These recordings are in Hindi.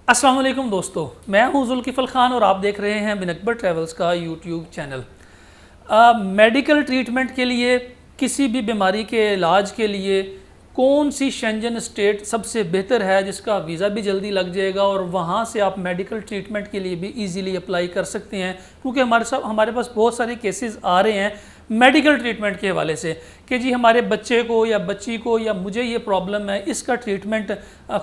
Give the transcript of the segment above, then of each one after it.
अस्सलाम वालेकुम दोस्तों, मैं हूं जुल्किफ़ल ख़ान और आप देख रहे हैं बिन अकबर ट्रैवल्स का यूट्यूब चैनल। मेडिकल ट्रीटमेंट के लिए, किसी भी बीमारी के इलाज के लिए कौन सी शेंजन स्टेट सबसे बेहतर है जिसका वीज़ा भी जल्दी लग जाएगा और वहाँ से आप मेडिकल ट्रीटमेंट के लिए भी इजीली अप्लाई कर सकते हैं। क्योंकि हमारे पास बहुत सारे केसेस आ रहे हैं मेडिकल ट्रीटमेंट के हवाले से कि जी हमारे बच्चे को या बच्ची को या मुझे ये प्रॉब्लम है, इसका ट्रीटमेंट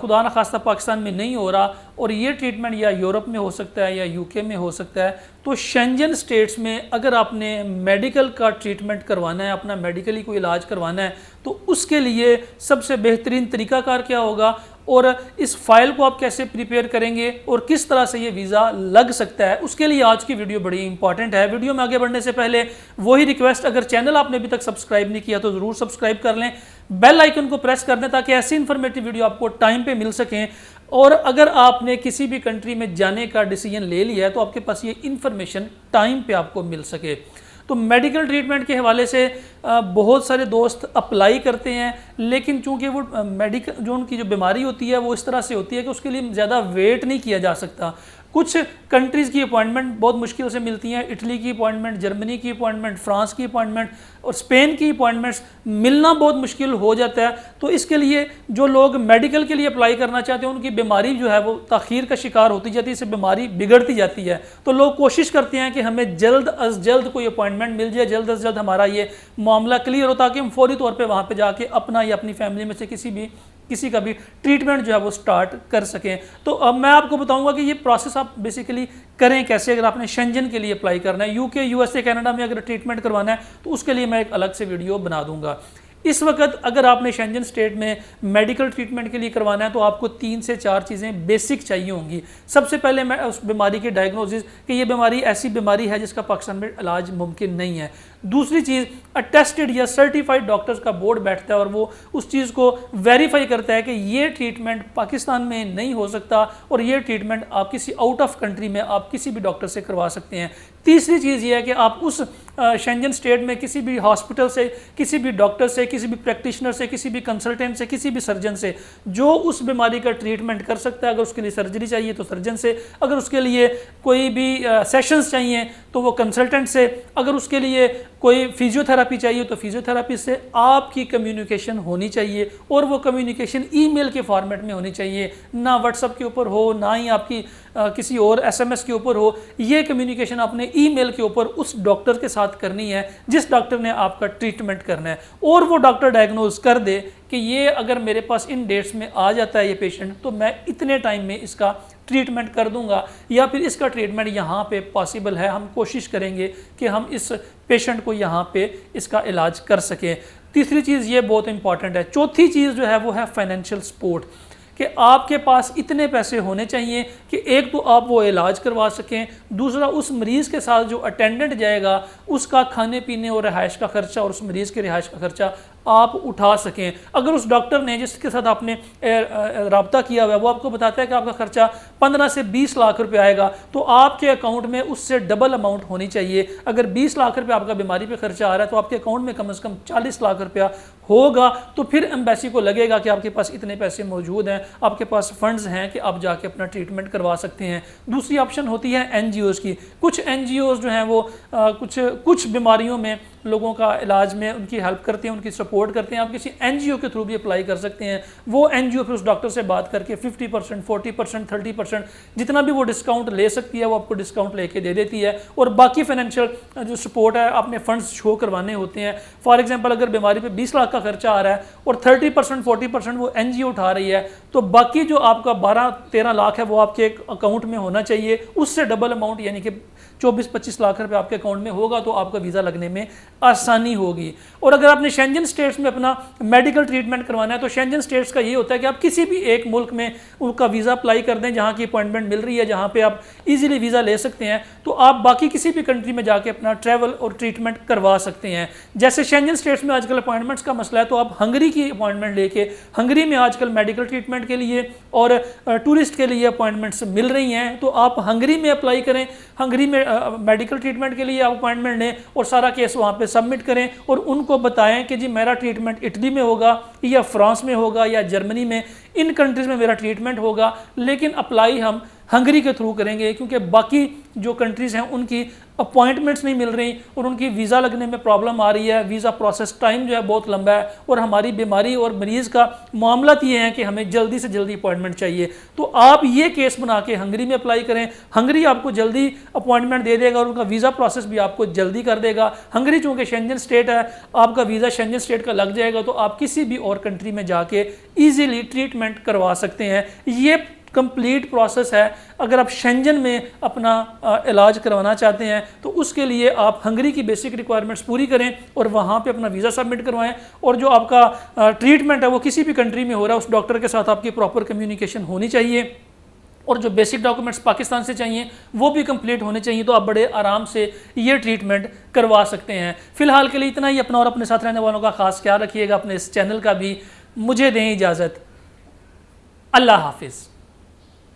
खुदा न खास्ता पाकिस्तान में नहीं हो रहा और ये ट्रीटमेंट या यूरोप में हो सकता है या यूके में हो सकता है। तो शेंजन स्टेट्स में अगर आपने मेडिकल का ट्रीटमेंट करवाना है, अपना मेडिकली कोई इलाज करवाना है, तो उसके लिए सबसे बेहतरीन तरीकाकार क्या होगा और इस फाइल को आप कैसे प्रिपेयर करेंगे और किस तरह से ये वीज़ा लग सकता है, उसके लिए आज की वीडियो बड़ी इंपॉर्टेंट है। वीडियो में आगे बढ़ने से पहले वही रिक्वेस्ट, अगर चैनल आपने अभी तक सब्सक्राइब नहीं किया तो ज़रूर सब्सक्राइब कर लें, बेल आइकन को प्रेस कर दें ताकि ऐसी इन्फॉर्मेटिव वीडियो आपको टाइम पे मिल सकें। और अगर आपने किसी भी कंट्री में जाने का डिसीजन ले लिया है तो आपके पास ये इन्फॉर्मेशन टाइम पे आपको मिल सके। तो मेडिकल ट्रीटमेंट के हवाले से बहुत सारे दोस्त अप्लाई करते हैं, लेकिन चूंकि वो मेडिकल जो उनकी जो बीमारी होती है वो इस तरह से होती है कि उसके लिए ज़्यादा वेट नहीं किया जा सकता। कुछ कंट्रीज़ की अपॉइंटमेंट बहुत मुश्किल से मिलती हैं, इटली की अपॉइंटमेंट, जर्मनी की अपॉइंटमेंट, फ्रांस की अपॉइंटमेंट और स्पेन की अपॉइंटमेंट्स मिलना बहुत मुश्किल हो जाता है। तो इसके लिए जो लोग मेडिकल के लिए अप्लाई करना चाहते हैं उनकी बीमारी जो है वो ताख़ीर का शिकार होती जाती है, इससे बीमारी बिगड़ती जाती है। तो लोग कोशिश करते हैं कि हमें जल्द अज जल्द कोई अपॉइंटमेंट मिल जाए, जल्द अज जल्द हमारा ये मामला क्लियर हो ताकि हम फौरी तौर पर वहाँ पर जाके अपना या अपनी फैमिली में से किसी का भी ट्रीटमेंट जो है वो स्टार्ट कर सकें। तो अब मैं आपको बताऊंगा कि ये प्रोसेस आप बेसिकली करें कैसे अगर आपने शेंजन के लिए अप्लाई करना है। यूके, यूएसए, कनाडा में अगर ट्रीटमेंट करवाना है तो उसके लिए मैं एक अलग से वीडियो बना दूंगा। इस वक्त अगर आपने शेंजन स्टेट में मेडिकल ट्रीटमेंट के लिए करवाना है तो आपको 3 से 4 चीज़ें बेसिक चाहिए होंगी। सबसे पहले मैं उस बीमारी की डायग्नोसिस कि ये बीमारी ऐसी बीमारी है जिसका पाकिस्तान में इलाज मुमकिन नहीं है। दूसरी चीज़, अटेस्टेड या सर्टिफाइड डॉक्टर्स का बोर्ड बैठता है और वो उस चीज़ को वेरीफाई करता है कि ये ट्रीटमेंट पाकिस्तान में नहीं हो सकता और ये ट्रीटमेंट आप किसी आउट ऑफ कंट्री में आप किसी भी डॉक्टर से करवा सकते हैं। तीसरी चीज़ ये है कि आप उस शेंजन स्टेट में किसी भी हॉस्पिटल से, किसी भी डॉक्टर से, किसी भी प्रैक्टिशनर से, किसी भी कंसल्टेंट से, किसी भी सर्जन से जो उस बीमारी का ट्रीटमेंट कर सकता है, अगर उसके लिए सर्जरी चाहिए तो सर्जन से, अगर उसके लिए कोई भी सेशंस चाहिए तो वो कंसल्टेंट से, अगर उसके लिए कोई फिजियोथेरापी चाहिए तो फिजियोथेरापी से आपकी कम्युनिकेशन होनी चाहिए और वो कम्युनिकेशन ईमेल के फॉर्मेट में होनी चाहिए, ना व्हाट्सएप के ऊपर हो, ना ही आपकी किसी और एसएमएस के ऊपर हो। ये कम्युनिकेशन आपने ईमेल के ऊपर उस डॉक्टर के साथ करनी है जिस डॉक्टर ने आपका ट्रीटमेंट करना है, और वो डॉक्टर डायग्नोज कर दे कि ये अगर मेरे पास इन डेट्स में आ जाता है ये पेशेंट तो मैं इतने टाइम में इसका ट्रीटमेंट कर दूंगा या फिर इसका ट्रीटमेंट यहाँ पे पॉसिबल है, हम कोशिश करेंगे कि हम इस पेशेंट को यहाँ पे इसका इलाज कर सकें। तीसरी चीज़ ये बहुत इंपॉर्टेंट है। चौथी चीज़ जो है वो है फाइनेंशियल सपोर्ट, कि आपके पास इतने पैसे होने चाहिए कि एक तो आप वो इलाज करवा सकें, दूसरा उस मरीज़ के साथ जो अटेंडेंट जाएगा उसका खाने पीने और रिहाइश का खर्चा और उस मरीज़ के रिहाइश का खर्चा आप उठा सकें। अगर उस डॉक्टर ने जिसके साथ आपने रब्ता किया हुआ है वो आपको बताता है कि आपका खर्चा 15 से 20 लाख रुपए आएगा तो आपके अकाउंट में उससे डबल अमाउंट होनी चाहिए। अगर 20 लाख रुपए आपका बीमारी पे खर्चा आ रहा है तो आपके अकाउंट में कम से कम 40 लाख रुपया होगा, तो फिर एम्बेसी को लगेगा कि आपके पास इतने पैसे मौजूद हैं, आपके पास फंड्स हैं कि आप जाके अपना ट्रीटमेंट करवा सकते हैं। दूसरी ऑप्शन होती है एनजीओज़ की। कुछ एनजीओज़ जो हैं वो कुछ बीमारियों में लोगों का इलाज में उनकी हेल्प करते हैं, उनकी सपोर्ट करते हैं। आप किसी एनजीओ के थ्रू भी अप्लाई कर सकते हैं। वो एनजीओ फिर उस डॉक्टर से बात करके 50%, 40%, 30% जितना भी वो डिस्काउंट ले सकती है वो आपको डिस्काउंट लेके दे देती है। और बाकी फाइनेंशियल जो सपोर्ट है आपने फंड्स शो करवाने होते हैं। फॉर एग्जाम्पल अगर बीमारी पे 20 लाख का खर्चा आ रहा है और 30%, 40% वो एनजीओ उठा रही है तो बाकी जो आपका 12-13 लाख है वो आपके अकाउंट में होना चाहिए। उससे डबल अमाउंट यानी कि 24-25 लाख रुपए आपके अकाउंट में होगा तो आपका वीज़ा लगने में आसानी होगी। और अगर आपने शेंजन स्टेट्स में अपना मेडिकल ट्रीटमेंट करवाना है तो शेंजन स्टेट्स का ये होता है कि आप किसी भी एक मुल्क में उनका वीज़ा अप्लाई कर दें जहाँ की अपॉइंटमेंट मिल रही है, जहाँ पे आप इजीली वीज़ा ले सकते हैं, तो आप बाकी किसी भी कंट्री में जाके अपना ट्रैवल और ट्रीटमेंट करवा सकते हैं। जैसे शेंजन स्टेट्स में आजकल अपॉइंटमेंट्स का मसला है तो आप हंगरी की अपॉइंटमेंट लेके, हंगरी में आजकल मेडिकल ट्रीटमेंट के लिए और टूरिस्ट के लिए अपॉइंटमेंट्स मिल रही हैं, तो आप हंगरी में अप्लाई करें, हंगरी में मेडिकल ट्रीटमेंट के लिए आप अपॉइंटमेंट लें और सारा केस वहाँ पे पे सबमिट करें और उनको बताएं कि जी मेरा ट्रीटमेंट इटली में होगा या फ्रांस में होगा या जर्मनी में, इन कंट्रीज़ में मेरा ट्रीटमेंट होगा, लेकिन अप्लाई हम हंगरी के थ्रू करेंगे क्योंकि बाकी जो कंट्रीज़ हैं उनकी अपॉइंटमेंट्स नहीं मिल रही और उनकी वीज़ा लगने में प्रॉब्लम आ रही है, वीज़ा प्रोसेस टाइम जो है बहुत लंबा है और हमारी बीमारी और मरीज़ का मामला ये है कि हमें जल्दी से जल्दी अपॉइंटमेंट चाहिए। तो आप ये केस बना के हंगरी में अप्लाई करें, हंगरी आपको जल्दी अपॉइंटमेंट दे देगा और उनका वीज़ा प्रोसेस भी आपको जल्दी कर देगा। हंगरी चूँकि शेंजन स्टेट है, आपका वीज़ा शेंजन स्टेट का लग जाएगा तो आप किसी भी और कंट्री में जाके ईजीली ट्रीटमेंट करवा सकते हैं। ये कंप्लीट प्रोसेस है। अगर आप शेंजन में अपना इलाज करवाना चाहते हैं तो उसके लिए आप हंगरी की बेसिक रिक्वायरमेंट्स पूरी करें और वहाँ पे अपना वीज़ा सबमिट करवाएं, और जो आपका ट्रीटमेंट है वो किसी भी कंट्री में हो रहा है उस डॉक्टर के साथ आपकी प्रॉपर कम्युनिकेशन होनी चाहिए और जो बेसिक डॉक्यूमेंट्स पाकिस्तान से चाहिए वो भी कंप्लीट होने चाहिए। तो आप बड़े आराम से ये ट्रीटमेंट करवा सकते हैं। फिलहाल के लिए इतना ही। अपना और अपने साथ रहने वालों का खास ख्याल रखिएगा, अपने इस चैनल का भी। मुझे दें इजाज़त। अल्लाह हाफिज़।